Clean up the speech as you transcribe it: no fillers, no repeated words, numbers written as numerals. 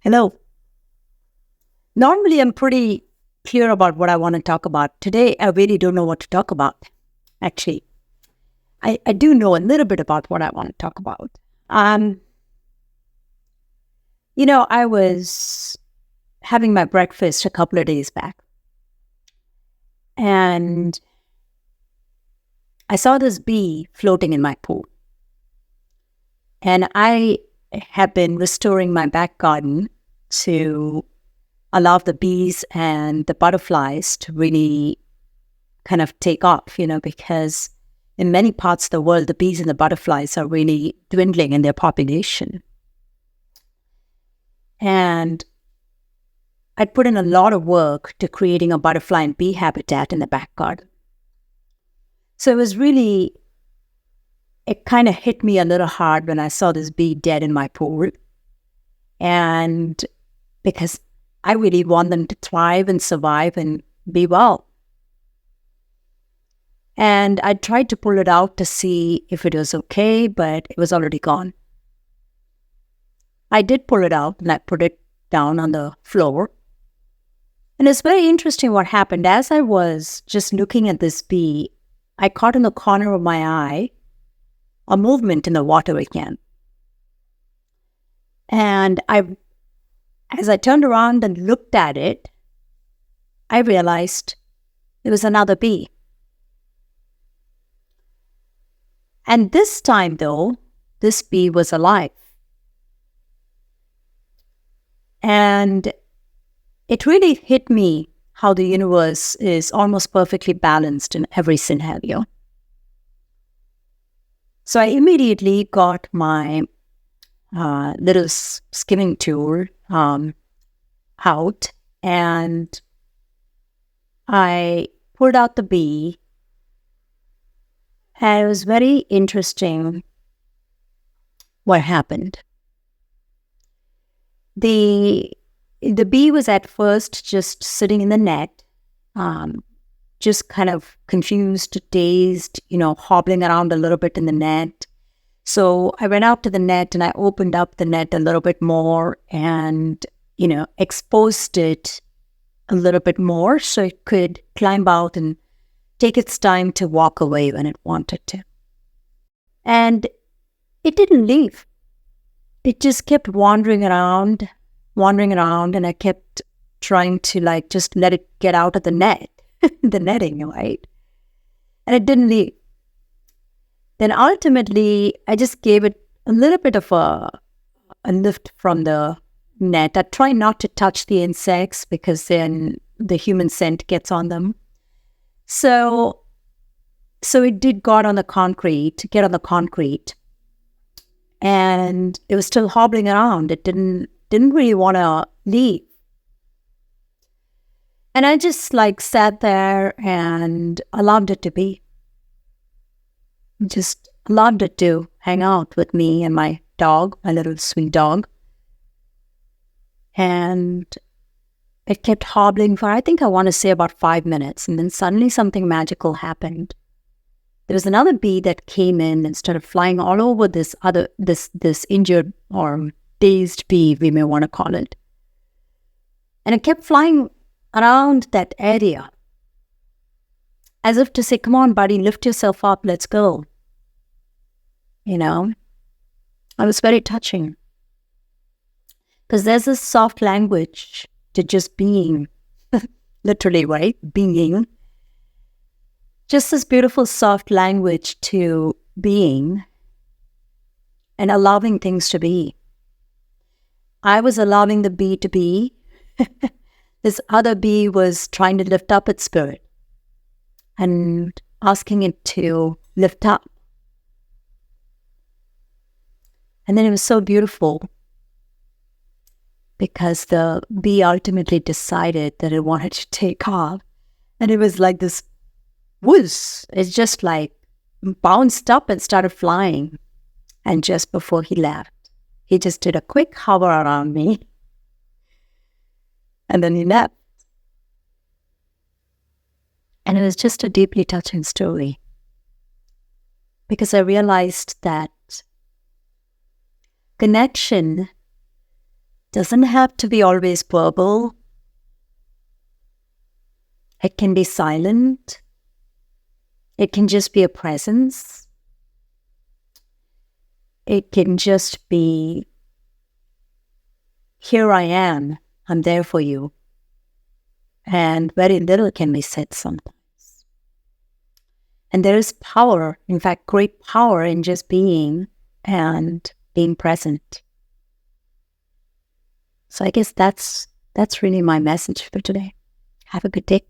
Hello. Normally, I'm pretty clear about what I want to talk about. Today, I really don't know what to talk about, actually. I do know a little bit about what I want to talk about. I was having my breakfast a couple of days back, and I saw this bee floating in my pool. And I have been restoring my back garden to allow the bees and the butterflies to really kind of take off, because in many parts of the world, the bees and the butterflies are really dwindling in their population. And I put in a lot of work to creating a butterfly and bee habitat in the back garden. So it kind of hit me a little hard when I saw this bee dead in my pool. And because I really want them to thrive and survive and be well. And I tried to pull it out to see if it was okay, but it was already gone. I did pull it out and I put it down on the floor. And it's very interesting what happened. As I was just looking at this bee, I caught in the corner of my eye a movement in the water again. And as I turned around and looked at it, I realized it was another bee. And this time, though, this bee was alive. And it really hit me how the universe is almost perfectly balanced in every scenario. So I immediately got my little skimming tool out, and I pulled out the bee. And it was very interesting what happened. The bee was at first just sitting in the net, just kind of confused, dazed, hobbling around a little bit in the net. So I went out to the net and I opened up the net a little bit more and, exposed it a little bit more so it could climb out and take its time to walk away when it wanted to. And it didn't leave. It just kept wandering around, and I kept trying to just let it get out of the net, the netting, right? And it didn't leave. Then ultimately, I just gave it a little bit of a lift from the net. I try not to touch the insects because then the human scent gets on them. So it did get on the concrete, and it was still hobbling around. It didn't really want to leave. And I just sat there and allowed it to be. Just allowed it to hang out with me and my dog, my little sweet dog. And it kept hobbling for, I think I want to say about 5 minutes. And then suddenly something magical happened. There was another bee that came in and started flying all over this injured or dazed bee, we may want to call it. And it kept flying around that area as if to say, come on, buddy, lift yourself up, let's go. I was very touching. Because there's this soft language to just being, literally, right? Being. Just this beautiful soft language to being and allowing things to be. I was allowing the bee to be. This other bee was trying to lift up its spirit and asking it to lift up. And then it was so beautiful because the bee ultimately decided that it wanted to take off. And it was like this whoosh. It just bounced up and started flying. And just before he left, he just did a quick hover around me. And then he left. And it was just a deeply touching story. Because I realized that connection doesn't have to be always verbal. It can be silent. It can just be a presence. It can just be, here I am, I'm there for you. And very little can be said sometimes. And there is power, in fact, great power in just being and being present. So I guess that's really my message for today. Have a good day.